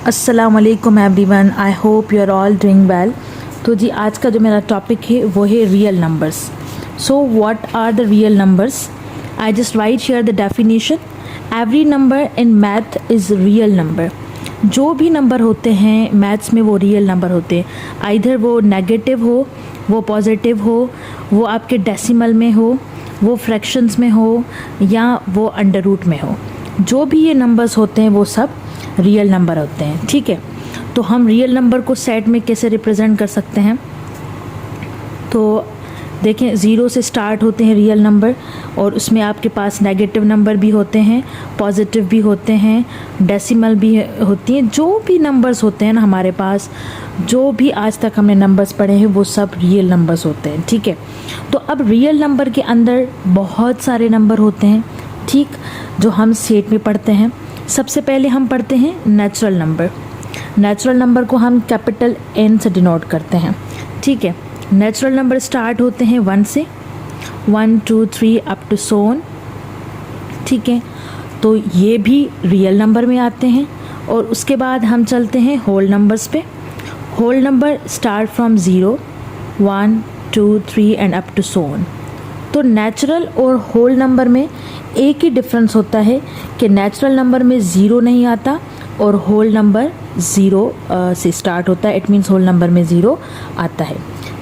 अस्सलाम वालेकुम everyone, I hope you are all doing well. तो जी आज का जो मेरा टॉपिक है वो है real numbers. So what are the real numbers? I just write share the definition. Every number in math is real number. जो भी नंबर होते हैं मैथ्स में वो रियल नंबर होते हैं, आइधर वो नेगेटिव हो, वो पॉजिटिव हो, वो आपके डेसिमल में हो, वो फ्रैक्शंस में हो, या वो अंडर रूट में हो। जो भी ये नंबर्स होते हैं वो सब रियल नंबर होते हैं। ठीक है, तो हम रियल नंबर को सेट में कैसे रिप्रेजेंट कर सकते हैं? तो देखें, ज़ीरो से स्टार्ट होते हैं रियल नंबर, और उसमें आपके पास नेगेटिव नंबर भी होते हैं, पॉजिटिव भी होते हैं, डेसिमल भी होती हैं। जो भी नंबर्स होते हैं ना हमारे पास, जो भी आज तक हमने नंबर्स पढ़े हैं वो सब रियल नंबर्स होते हैं। ठीक है, तो अब रियल नंबर के अंदर बहुत सारे नंबर होते हैं, ठीक, जो हम सेट में पढ़ते हैं। सबसे पहले हम पढ़ते हैं नेचुरल नंबर। नेचुरल नंबर को हम कैपिटल N से डिनोट करते हैं। ठीक है, नेचुरल नंबर स्टार्ट होते हैं 1 से, 1 2 3 अप टू सो ऑन। ठीक है, तो ये भी रियल नंबर में आते हैं। और उसके बाद हम चलते हैं होल नंबर्स पे। Whole number start from 0, 1 2 3 and up to so on. तो नेचुरल और होल नंबर में एक ही डिफरेंस होता है कि नेचुरल नंबर में ज़ीरो नहीं आता और होल नंबर ज़ीरो से स्टार्ट होता है। इट मीन्स होल नंबर में ज़ीरो आता है।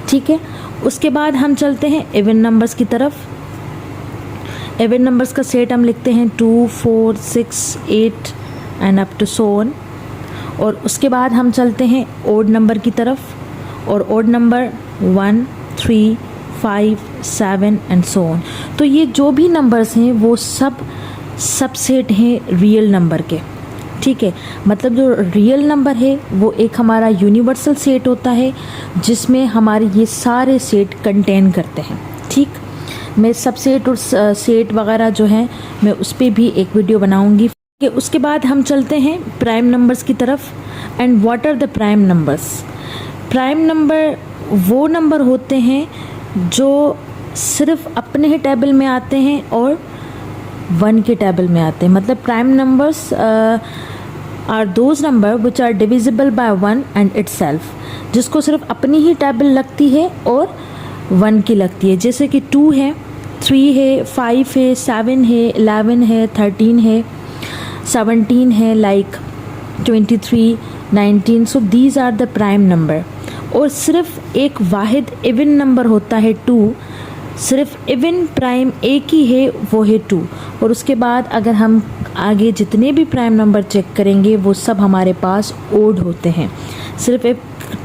ठीक है, उसके बाद हम चलते हैं इवन नंबर्स की तरफ। इवन नंबर्स का सेट हम लिखते हैं 2 4 6 8 and up to so on. और उसके बाद हम चलते हैं ओड नंबर की तरफ, और odd number 1 3 5 7 and so on. तो ये जो भी नंबर्स हैं वो सब सबसेट हैं रियल नंबर के। ठीक है, मतलब जो रियल नंबर है वो एक हमारा यूनिवर्सल सेट होता है जिसमें हमारे ये सारे सेट कंटेन करते हैं। ठीक, मैं सबसेट और सेट वगैरह जो है मैं उस पर भी एक वीडियो बनाऊंगी। उसके बाद हम चलते हैं प्राइम नंबर्स की तरफ। And what are the prime numbers? Prime number वो नंबर होते हैं जो सिर्फ अपने ही टेबल में आते हैं और 1 के टेबल में आते हैं। मतलब prime numbers are those number which are divisible by 1 and itself, जिसको सिर्फ अपनी ही टेबल लगती है और 1 की लगती है। जैसे कि 2 है, 3 है, 5 है, 7 है, 11 है, 13 है, 17 है, like 23, 19। So these are the prime number. और सिर्फ एक वाहिद इवन नंबर होता है 2, सिर्फ इवन प्राइम एक ही है, वो है 2। और उसके बाद अगर हम आगे जितने भी प्राइम नंबर चेक करेंगे वो सब हमारे पास ओड होते हैं। सिर्फ एक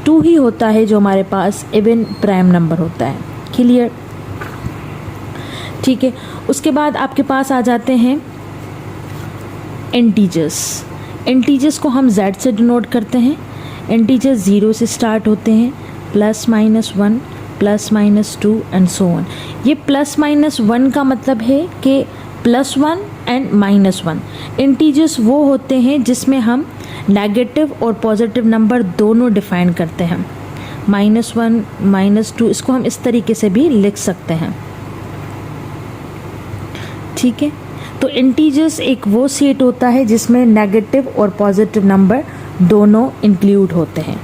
2 ही होता है जो हमारे पास इवन प्राइम नंबर होता है। क्लियर? ठीक है, उसके बाद आपके पास आ जाते हैं इंटीजर्स। इंटीजर्स को हम Z से डिनोट करते हैं। इंटीजर्स 0 से स्टार्ट होते हैं, +-1 +-2 एंड सो ऑन। ये +-1 का मतलब है कि +1 एंड -1। इंटीजर्स वो होते हैं जिसमें हम नेगेटिव और पॉजिटिव नंबर दोनों डिफाइन करते हैं। -1 -2 इसको हम इस तरीके से भी लिख सकते हैं। ठीक है, तो इंटीजर्स एक वो सेट होता है जिसमें नेगेटिव और पॉजिटिव नंबर दोनों इंक्लूड होते हैं।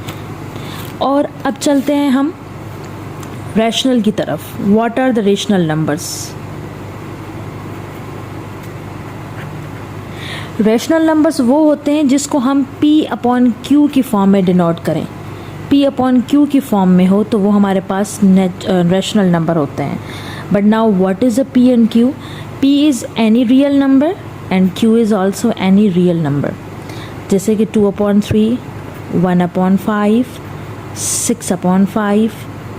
और अब चलते हैं हम रैशनल की तरफ। What are the rational numbers? Rational numbers वो होते हैं जिसको हम P/Q की फॉर्म में डिनोट करें। P/Q की फॉर्म में हो तो वो हमारे पास रैशनल नंबर होते हैं। But now what is a P and Q? P is any real number and Q is also any real number. जैसे कि 2/3, 1/5, 6/5,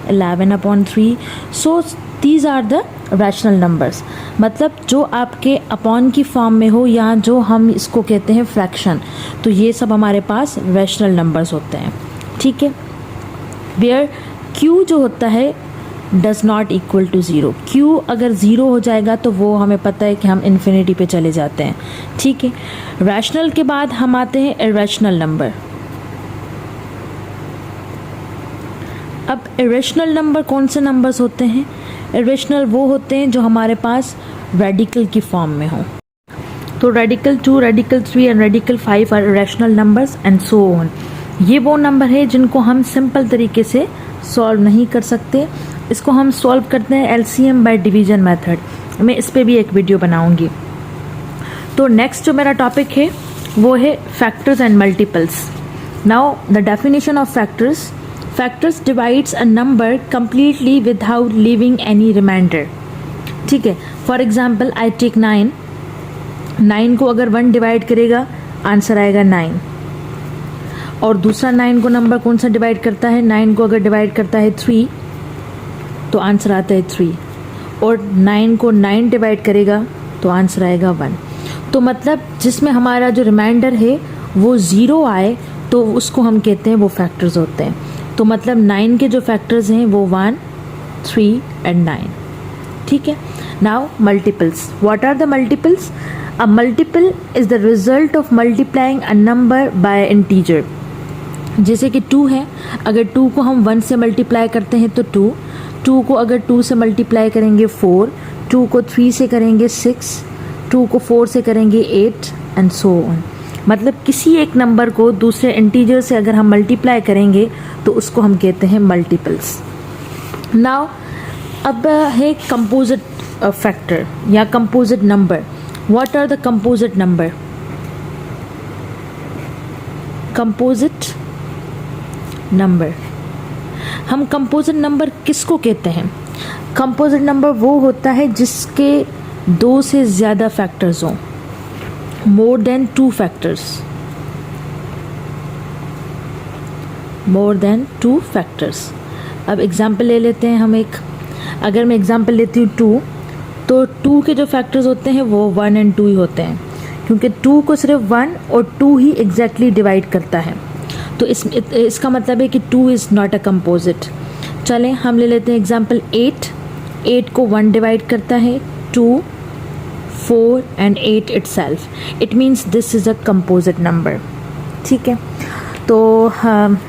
11/3। So these are the rational numbers. मतलब जो आपके अपॉन की फॉर्म में हो या जो हम इसको कहते हैं फ्रैक्शन, तो ये सब हमारे पास रैशनल नंबर्स होते हैं। ठीक है, वेयर Q जो होता है does not equal to 0। Q अगर 0 हो जाएगा तो वो हमें पता है कि हम इन्फिनिटी पे चले जाते हैं। ठीक है, रैशनल के बाद हम आते हैं इरेशनल नंबर। अब इरेशनल नंबर कौन से नंबर्स होते हैं? इरेशनल वो होते हैं जो हमारे पास रेडिकल की फॉर्म में हो। तो radical 2, radical 3 and radical 5 are rational numbers and so on. ये वो नंबर है जिनको हम सिंपल तरीके से सॉल्व नहीं कर सकते। इसको हम सॉल्व करते हैं एलसीएम बाय डिवीजन मेथड। मैं इस पे भी एक वीडियो बनाऊंगी। तो नेक्स्ट जो मेरा टॉपिक है वो है factors and multiples. Now the definition of factors, factors divides a number completely without leaving any remainder. ठीक है, फॉर एग्जाम्पल आई टेक 9, 9 को अगर 1 डिवाइड करेगा आंसर आएगा 9। और दूसरा 9 को नंबर कौन सा डिवाइड करता है, 9 को अगर डिवाइड करता है 3 तो आंसर आता है 3। और 9 को 9 डिवाइड करेगा तो आंसर आएगा 1। तो मतलब जिसमें हमारा जो रिमाइंडर है वो 0 आए तो उसको हम कहते हैं वो फैक्टर्स होते हैं। तो मतलब 9 के जो फैक्टर्स हैं वो 1, 3 एंड 9। ठीक है। Now multiples, what are the multiples? A multiple is the result of multiplying a number by integer. जैसे कि 2 है, अगर 2 को हम 1 से मल्टीप्लाई करते हैं तो 2, 2 को अगर 2 से मल्टीप्लाई करेंगे 4, 2 को 3 से करेंगे 6, 2 को 4 से करेंगे 8 एंड सो ऑन। मतलब किसी एक नंबर को दूसरे इंटीजर से अगर हम मल्टीप्लाई करेंगे तो उसको हम कहते हैं मल्टीपल्स। नाउ अब है कंपोजिट फैक्टर या composite number. What are the composite number? Composite number, हम कंपोजिट नंबर किसको कहते हैं? कंपोजिट नंबर वो होता है जिसके 2 से ज़्यादा फैक्टर्स हों, more than 2 factors, more than 2 factors. अब एग्जाम्पल ले लेते हैं हम एक। अगर मैं एग्जाम्पल लेती हूँ 2, तो 2 के जो फैक्टर्स होते हैं वो 1 एंड 2 ही होते हैं, क्योंकि 2 को सिर्फ 1 और 2 ही एग्जैक्टली डिवाइड करता है। तो इसका मतलब है कि 2 इज़ नॉट अ कंपोजिट। चलें हम ले लेते हैं एग्जाम्पल 8, 8 को 1 डिवाइड करता है, 2, 4 and 8 itself। It means this is a composite number. ठीक है, तो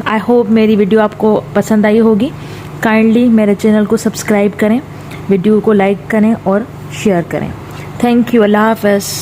आई होप मेरी वीडियो आपको पसंद आई होगी। काइंडली मेरे चैनल को सब्सक्राइब करें, वीडियो को लाइक करें और शेयर करें। थैंक यू, अल्लाह हाफ़िज़।